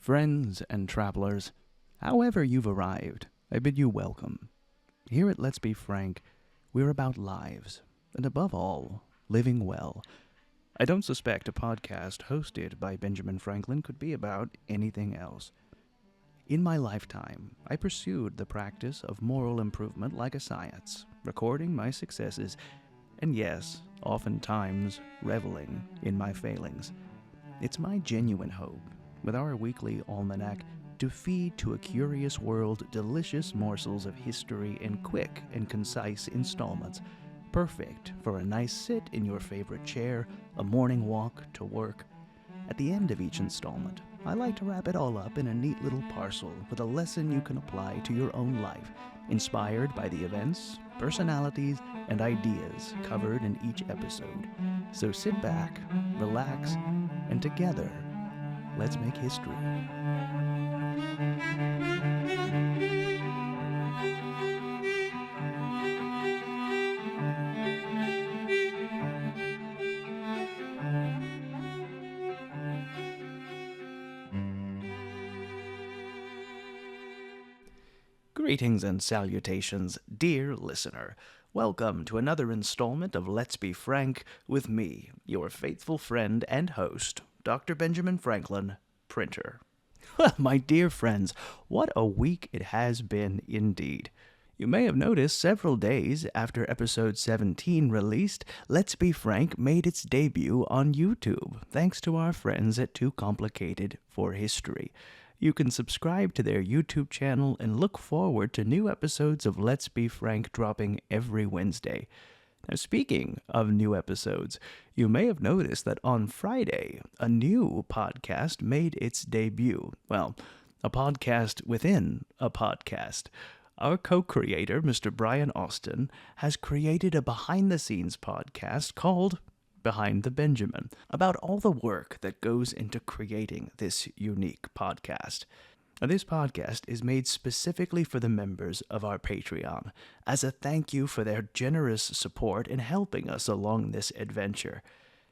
Friends and travelers, however you've arrived, I bid you welcome. Here at Let's Be Frank, we're about lives, and above all, living well. I don't suspect a podcast hosted by Benjamin Franklin could be about anything else. In my lifetime, I pursued the practice of moral improvement like a science, recording my successes, and yes, oftentimes reveling in my failings. It's my genuine hope, with our weekly almanac, to feed to a curious world delicious morsels of history in quick and concise installments, perfect for a nice sit in your favorite chair, a morning walk to work. At the end of each installment, I like to wrap it all up in a neat little parcel with a lesson you can apply to your own life, inspired by the events, personalities, and ideas covered in each episode. So sit back, relax, and together, let's make history. Greetings and salutations, dear listener. Welcome to another installment of Let's Be Frank with me, your faithful friend and host, Dr. Benjamin Franklin, printer. Well, my dear friends, what a week it has been indeed. You may have noticed several days after episode 17 released, Let's Be Frank made its debut on YouTube, thanks to our friends at Too Complicated for History. You can subscribe to their YouTube channel and look forward to new episodes of Let's Be Frank dropping every Wednesday. Now, speaking of new episodes, you may have noticed that on Friday, a new podcast made its debut. Well, a podcast within a podcast. Our co-creator, Mr. Brian Austin, has created a behind-the-scenes podcast called Behind the Benjamin, about all the work that goes into creating this unique podcast. Now, this podcast is made specifically for the members of our Patreon, as a thank you for their generous support in helping us along this adventure.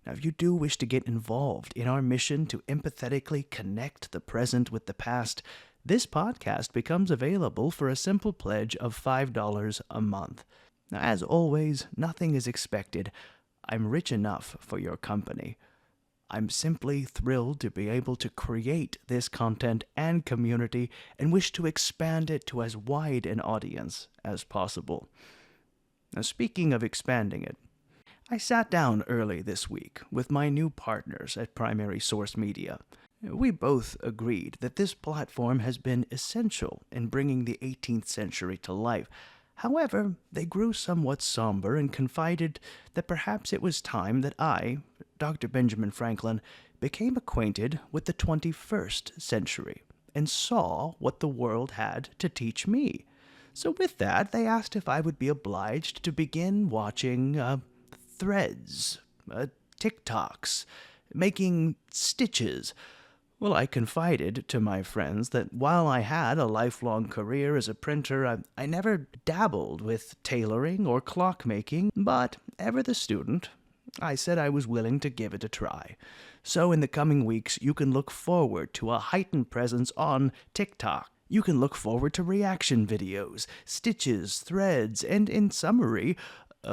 Now, if you do wish to get involved in our mission to empathetically connect the present with the past, this podcast becomes available for a simple pledge of $5 a month. Now, as always, nothing is expected. I'm rich enough for your company. I'm simply thrilled to be able to create this content and community and wish to expand it to as wide an audience as possible. Now, speaking of expanding it, I sat down early this week with my new partners at Primary Source Media. We both agreed that this platform has been essential in bringing the 18th century to life. However, they grew somewhat somber and confided that perhaps it was time that I, Dr. Benjamin Franklin, became acquainted with the 21st century and saw what the world had to teach me. So with that, they asked if I would be obliged to begin watching threads, TikToks, making stitches. Well, I confided to my friends that while I had a lifelong career as a printer, I never dabbled with tailoring or clockmaking, but ever the student, I said I was willing to give it a try. So in the coming weeks, you can look forward to a heightened presence on TikTok. You can look forward to reaction videos, stitches, threads, and in summary,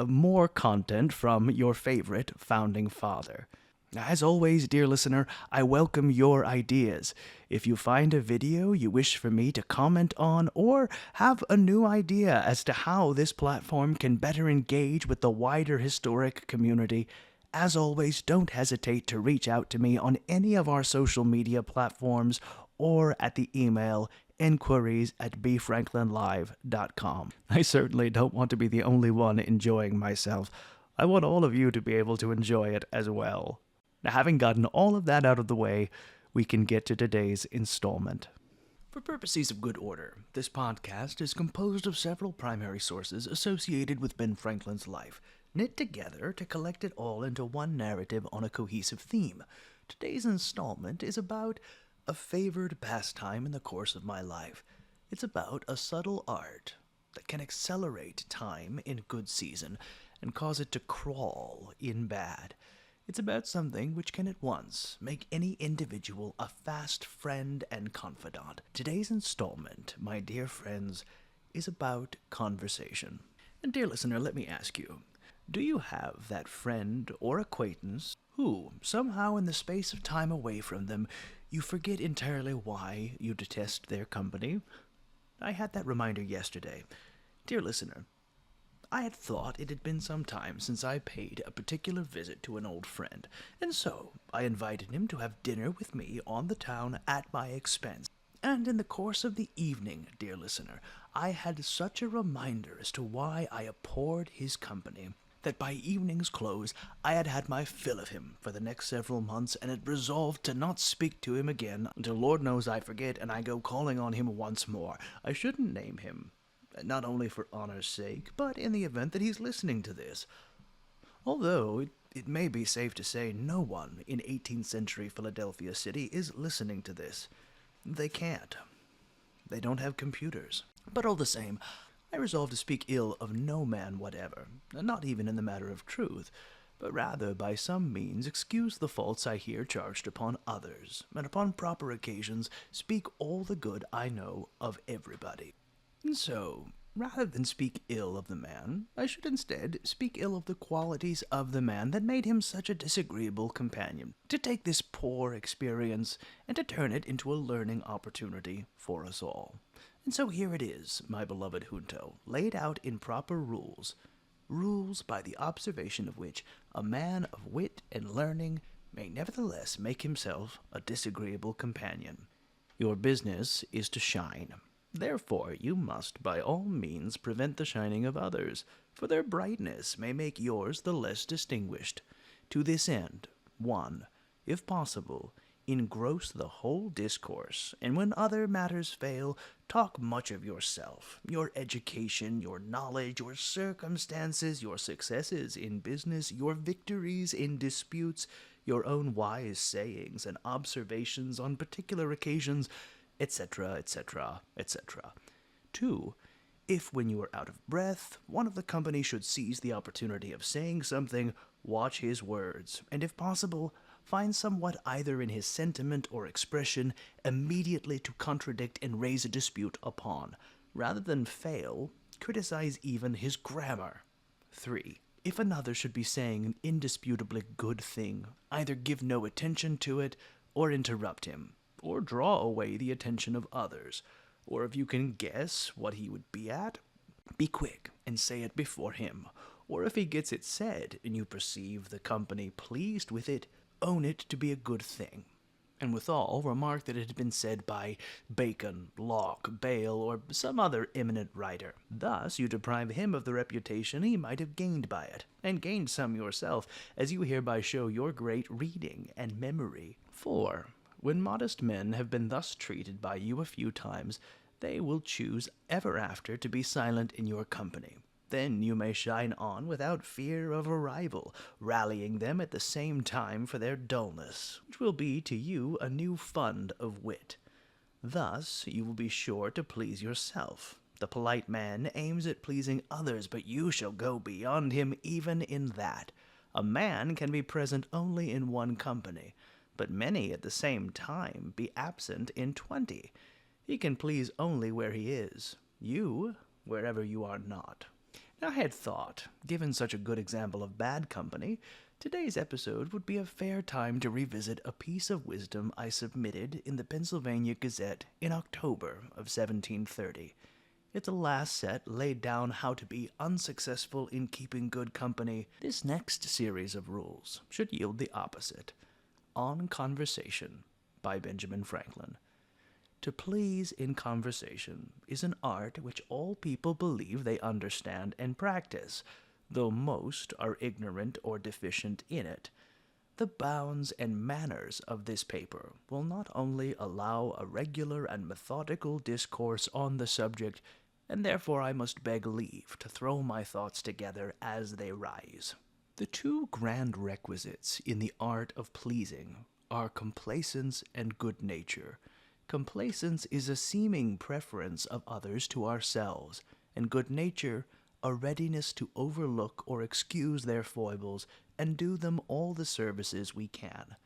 more content from your favorite founding father. As always, dear listener, I welcome your ideas. If you find a video you wish for me to comment on or have a new idea as to how this platform can better engage with the wider historic community, as always, don't hesitate to reach out to me on any of our social media platforms or at the email inquiries@bfranklinlive.com. I certainly don't want to be the only one enjoying myself. I want all of you to be able to enjoy it as well. Now, having gotten all of that out of the way, we can get to today's installment. For purposes of good order, this podcast is composed of several primary sources associated with Ben Franklin's life, knit together to collect it all into one narrative on a cohesive theme. Today's installment is about a favored pastime in the course of my life. It's about a subtle art that can accelerate time in good season and cause it to crawl in bad. It's about something which can at once make any individual a fast friend and confidant. Today's installment, my dear friends, is about conversation. And dear listener, let me ask you, do you have that friend or acquaintance who, somehow in the space of time away from them, you forget entirely why you detest their company? I had that reminder yesterday. Dear listener, I had thought it had been some time since I paid a particular visit to an old friend, and so I invited him to have dinner with me on the town at my expense. And in the course of the evening, dear listener, I had such a reminder as to why I abhorred his company that by evening's close I had had my fill of him for the next several months and had resolved to not speak to him again until Lord knows I forget and I go calling on him once more. I shouldn't name him, not only for honor's sake, but in the event that he's listening to this. Although it may be safe to say no one in 18th century Philadelphia City is listening to this. They can't. They don't have computers. But all the same, I resolve to speak ill of no man whatever, not even in the matter of truth, but rather by some means excuse the faults I hear charged upon others, and upon proper occasions speak all the good I know of everybody. And so, rather than speak ill of the man, I should instead speak ill of the qualities of the man that made him such a disagreeable companion, to take this poor experience and to turn it into a learning opportunity for us all. And so here it is, my beloved Junto, laid out in proper rules, rules by the observation of which a man of wit and learning may nevertheless make himself a disagreeable companion. Your business is to shine. Therefore you must by all means prevent the shining of others, for their brightness may make yours the less distinguished. To this end, 1. If possible, engross the whole discourse, and when other matters fail, talk much of yourself, your education, your knowledge, your circumstances, your successes in business, your victories in disputes, your own wise sayings and observations on particular occasions, etc., etc., etc. 2. If when you are out of breath, one of the company should seize the opportunity of saying something, watch his words, and if possible, find somewhat either in his sentiment or expression immediately to contradict and raise a dispute upon. Rather than fail, criticize even his grammar. 3. If another should be saying an indisputably good thing, either give no attention to it, or interrupt him, or draw away the attention of others, or if you can guess what he would be at, be quick and say it before him, or if he gets it said and you perceive the company pleased with it, own it to be a good thing. And withal, remark that it had been said by Bacon, Locke, Bale, or some other eminent writer. Thus you deprive him of the reputation he might have gained by it, and gained some yourself, as you hereby show your great reading and memory. 4. When modest men have been thus treated by you a few times, they will choose ever after to be silent in your company. Then you may shine on without fear of a rival, rallying them at the same time for their dullness, which will be to you a new fund of wit. Thus you will be sure to please yourself. The polite man aims at pleasing others, but you shall go beyond him even in that. A man can be present only in one company, but many at the same time be absent in 20. He can please only where he is, you wherever you are not. Now, I had thought, given such a good example of bad company, today's episode would be a fair time to revisit a piece of wisdom I submitted in the Pennsylvania Gazette in October of 1730. It's a last set laid down how to be unsuccessful in keeping good company. This next series of rules should yield the opposite. On Conversation by Benjamin Franklin. To please in conversation is an art which all people believe they understand and practice, though most are ignorant or deficient in it. The bounds and manners of this paper will not only allow a regular and methodical discourse on the subject, and therefore I must beg leave to throw my thoughts together as they rise. The two grand requisites in the art of pleasing are complacence and good nature. Complacence is a seeming preference of others to ourselves, and good nature a readiness to overlook or excuse their foibles and do them all the services we can.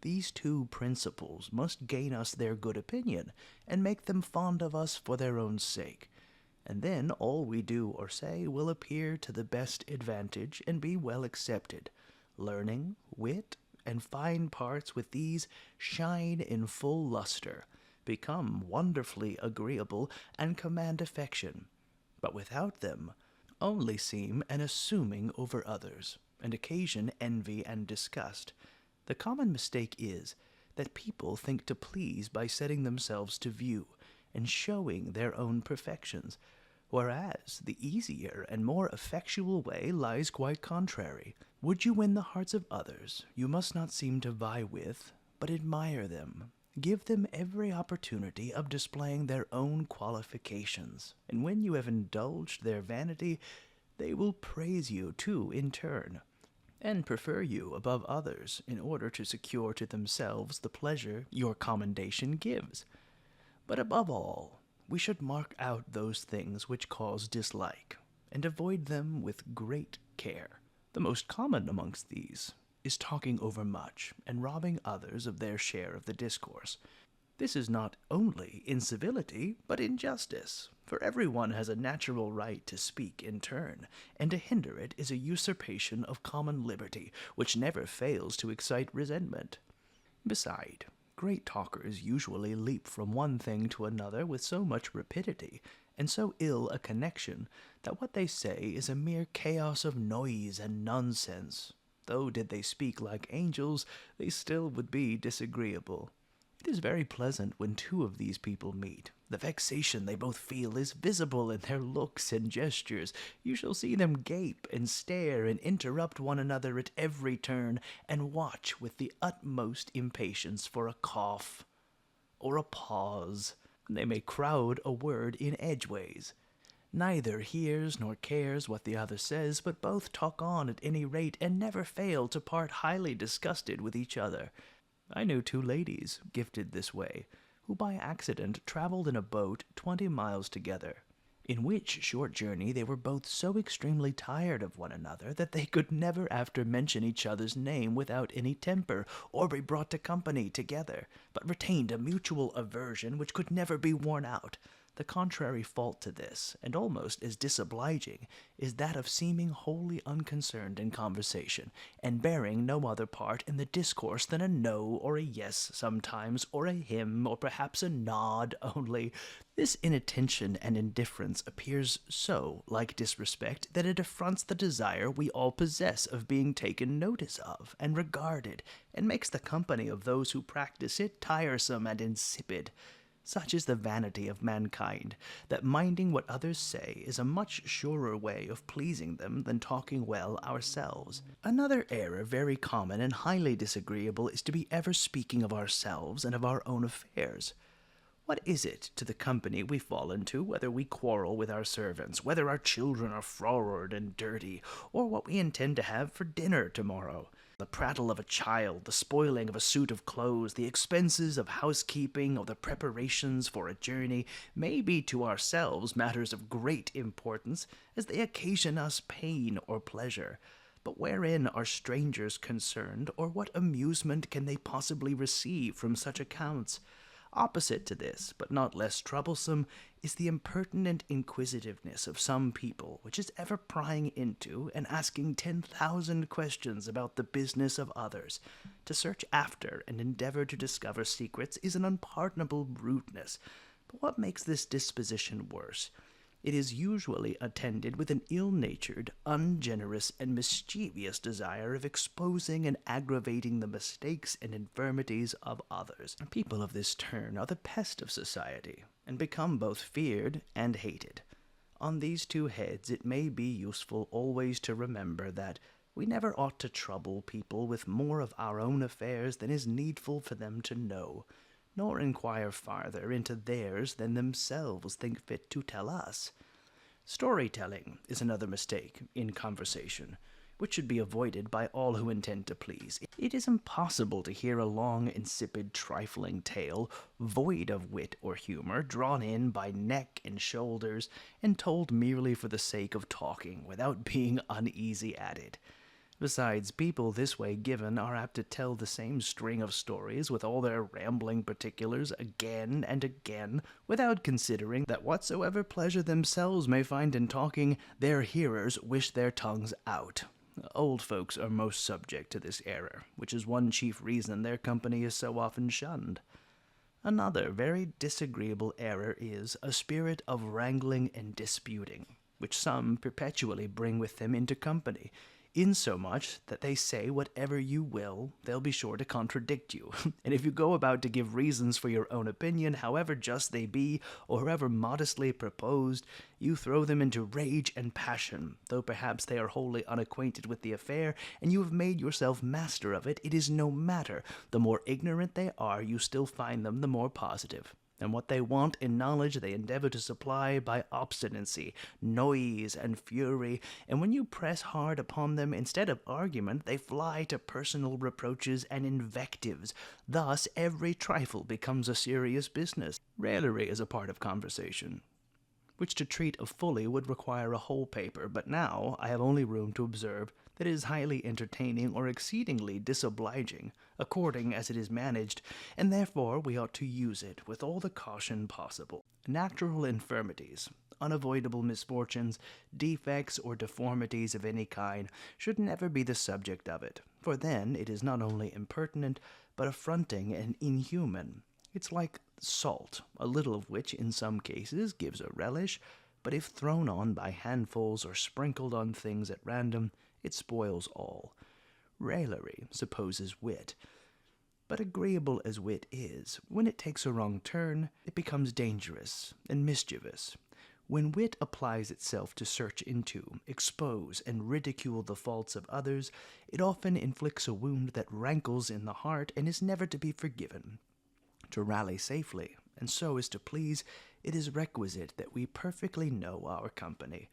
These two principles must gain us their good opinion, and make them fond of us for their own sake. And then all we do or say will appear to the best advantage and be well accepted. Learning, wit, and fine parts with these shine in full luster, become wonderfully agreeable, and command affection. But without them, only seem an assuming over others, and occasion envy and disgust. The common mistake is that people think to please by setting themselves to view, and showing their own perfections, whereas the easier and more effectual way lies quite contrary. Would you win the hearts of others, you must not seem to vie with, but admire them. Give them every opportunity of displaying their own qualifications, and when you have indulged their vanity, they will praise you too in turn, and prefer you above others in order to secure to themselves the pleasure your commendation gives. But above all, we should mark out those things which cause dislike, and avoid them with great care. The most common amongst these is talking overmuch, and robbing others of their share of the discourse. This is not only incivility, but injustice, for everyone has a natural right to speak in turn, and to hinder it is a usurpation of common liberty, which never fails to excite resentment. Beside, great talkers usually leap from one thing to another with so much rapidity, and so ill a connection, that what they say is a mere chaos of noise and nonsense. Though did they speak like angels, they still would be disagreeable. It is very pleasant when two of these people meet. The vexation they both feel is visible in their looks and gestures. You shall see them gape and stare and interrupt one another at every turn, and watch with the utmost impatience for a cough or a pause. They may crowd a word in edgeways. Neither hears nor cares what the other says, but both talk on at any rate, and never fail to part highly disgusted with each other. I knew two ladies, gifted this way, who by accident travelled in a boat 20 miles together, in which short journey they were both so extremely tired of one another that they could never after mention each other's name without any temper, or be brought to company together, but retained a mutual aversion which could never be worn out. The contrary fault to this, and almost as disobliging, is that of seeming wholly unconcerned in conversation, and bearing no other part in the discourse than a no or a yes sometimes, or a him, or perhaps a nod only. This inattention and indifference appears so like disrespect that it affronts the desire we all possess of being taken notice of and regarded, and makes the company of those who practice it tiresome and insipid. Such is the vanity of mankind, that minding what others say is a much surer way of pleasing them than talking well ourselves. Another error very common and highly disagreeable is to be ever speaking of ourselves and of our own affairs. What is it to the company we fall into, whether we quarrel with our servants, whether our children are froward and dirty, or what we intend to have for dinner tomorrow? The prattle of a child, the spoiling of a suit of clothes, the expenses of housekeeping, or the preparations for a journey may be to ourselves matters of great importance, as they occasion us pain or pleasure. But wherein are strangers concerned, or what amusement can they possibly receive from such accounts? Opposite to this, but not less troublesome, is the impertinent inquisitiveness of some people, which is ever prying into and asking 10,000 questions about the business of others. To search after and endeavor to discover secrets is an unpardonable rudeness. But what makes this disposition worse? It is usually attended with an ill-natured, ungenerous, and mischievous desire of exposing and aggravating the mistakes and infirmities of others. People of this turn are the pest of society, and become both feared and hated. On these two heads it may be useful always to remember that we never ought to trouble people with more of our own affairs than is needful for them to know, nor inquire farther into theirs than themselves think fit to tell us. Storytelling is another mistake in conversation, which should be avoided by all who intend to please. It is impossible to hear a long, insipid, trifling tale, void of wit or humor, drawn in by neck and shoulders, and told merely for the sake of talking, without being uneasy at it. Besides, people this way given are apt to tell the same string of stories with all their rambling particulars again and again, without considering that whatsoever pleasure themselves may find in talking, their hearers wish their tongues out. Old folks are most subject to this error, which is one chief reason their company is so often shunned. Another very disagreeable error is a spirit of wrangling and disputing, which some perpetually bring with them into company, insomuch that they say whatever you will, they'll be sure to contradict you. And if you go about to give reasons for your own opinion, however just they be, or however modestly proposed, you throw them into rage and passion, though perhaps they are wholly unacquainted with the affair, and you have made yourself master of it. It is no matter. The more ignorant they are, you still find them the more positive. And what they want in knowledge they endeavor to supply by obstinacy, noise, and fury, and when you press hard upon them, instead of argument, they fly to personal reproaches and invectives. Thus every trifle becomes a serious business. Raillery is a part of conversation, which to treat of fully would require a whole paper, but now I have only room to observe that it is highly entertaining or exceedingly disobliging, according as it is managed, and therefore we ought to use it with all the caution possible. Natural infirmities, unavoidable misfortunes, defects, or deformities of any kind should never be the subject of it, for then it is not only impertinent, but affronting and inhuman. It's like salt, a little of which in some cases gives a relish, but if thrown on by handfuls or sprinkled on things at random, it spoils all. Raillery supposes wit, but agreeable as wit is, when it takes a wrong turn, it becomes dangerous and mischievous. When wit applies itself to search into, expose, and ridicule the faults of others, it often inflicts a wound that rankles in the heart and is never to be forgiven. To rally safely, and so as to please, it is requisite that we perfectly know our company.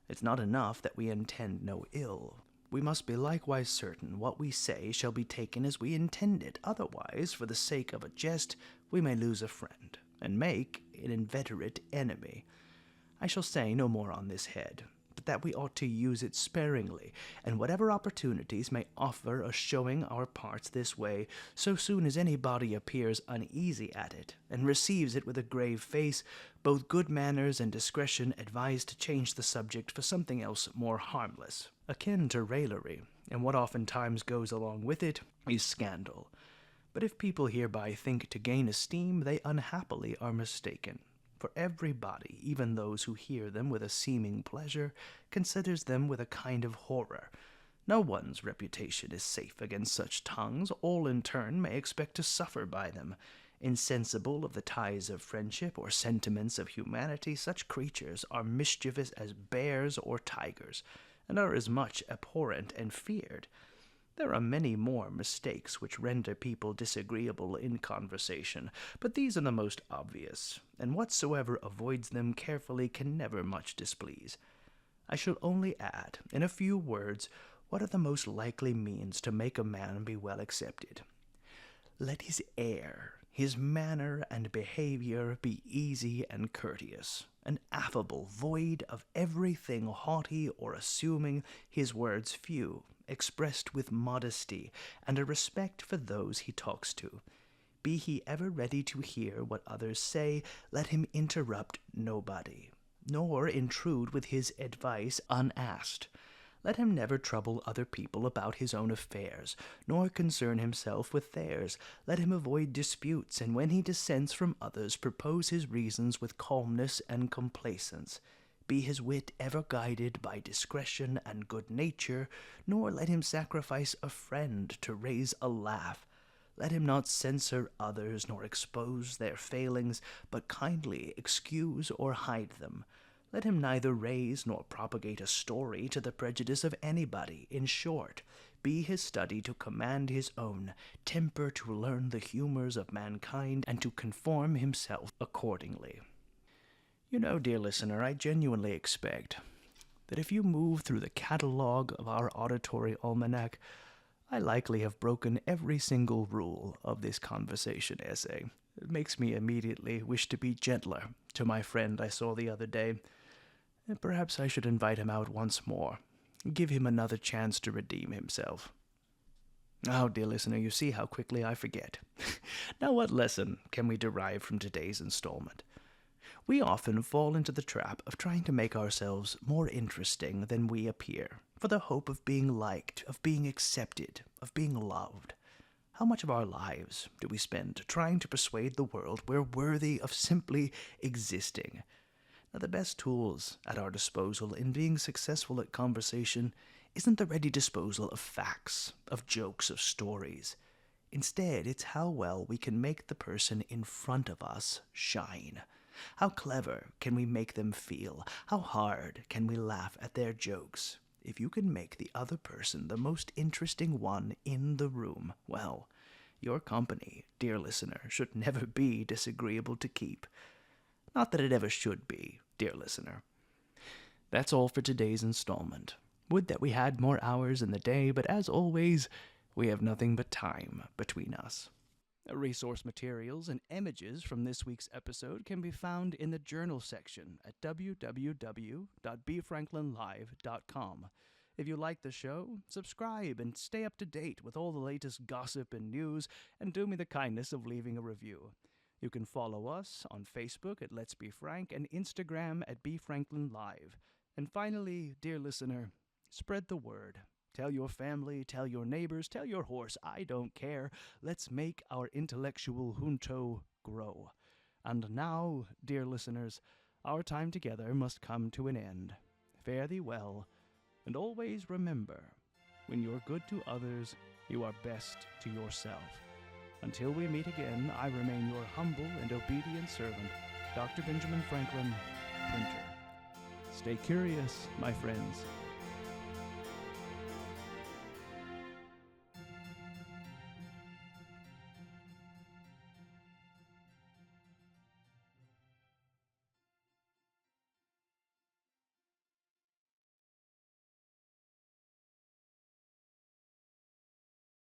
It's not enough that we intend no ill. We must be likewise certain what we say shall be taken as we intend it. Otherwise, for the sake of a jest, we may lose a friend, and make an inveterate enemy. I shall say no more on this head, but that we ought to use it sparingly, and whatever opportunities may offer us showing our parts this way, so soon as anybody appears uneasy at it, and receives it with a grave face, both good manners and discretion advise to change the subject for something else more harmless, akin to raillery, and what oftentimes goes along with it is scandal. But if people hereby think to gain esteem, they unhappily are mistaken. For everybody, even those who hear them with a seeming pleasure, considers them with a kind of horror. No one's reputation is safe against such tongues. All in turn may expect to suffer by them. Insensible of the ties of friendship or sentiments of humanity, such creatures are mischievous as bears or tigers, and are as much abhorrent and feared. There are many more mistakes which render people disagreeable in conversation, but these are the most obvious, and whatsoever avoids them carefully can never much displease. I shall only add, in a few words, what are the most likely means to make a man be well accepted. Let his air, his manner and behavior be easy and courteous, and affable, void of everything haughty or assuming, his words few, expressed with modesty, and a respect for those he talks to. Be he ever ready to hear what others say, let him interrupt nobody, nor intrude with his advice unasked. Let him never trouble other people about his own affairs, nor concern himself with theirs. Let him avoid disputes, and when he dissents from others, propose his reasons with calmness and complacence. Be his wit ever guided by discretion and good nature, nor let him sacrifice a friend to raise a laugh. Let him not censure others, nor expose their failings, but kindly excuse or hide them. Let him neither raise nor propagate a story to the prejudice of anybody. In short, be his study to command his own, temper to learn the humors of mankind, and to conform himself accordingly. You know, dear listener, I genuinely expect that if you move through the catalogue of our auditory almanac, I likely have broken every single rule of this conversation essay. It makes me immediately wish to be gentler to my friend I saw the other day. And perhaps I should invite him out once more Give him another chance to redeem himself. Oh, dear listener, you see how quickly I forget. Now, what lesson can we derive from today's installment? We often fall into the trap of trying to make ourselves more interesting than we appear, for the hope of being liked, of being accepted, of being loved. How much of our lives do we spend trying to persuade the world we're worthy of simply existing? Now, the best tools at our disposal in being successful at conversation isn't the ready disposal of facts, of jokes, of stories. Instead, it's how well we can make the person in front of us shine. How clever can we make them feel? How hard can we laugh at their jokes? If you can make the other person the most interesting one in the room, well, your company, dear listener, should never be disagreeable to keep. Not that it ever should be, dear listener. That's all for today's installment. Would that we had more hours in the day, but as always, we have nothing but time between us. Resource materials and images from this week's episode can be found in the journal section at www.bfranklinlive.com. If you like the show, subscribe and stay up to date with all the latest gossip and news, and do me the kindness of leaving a review. You can follow us on Facebook at Let's Be Frank and Instagram at BFranklinLive. And finally, dear listener, spread the word. Tell your family, tell your neighbors, tell your horse, I don't care. Let's make our intellectual junto grow. And now, dear listeners, our time together must come to an end. Fare thee well, and always remember, when you're good to others, you are best to yourself. Until we meet again, I remain your humble and obedient servant, Dr. Benjamin Franklin, Printer. Stay curious, my friends.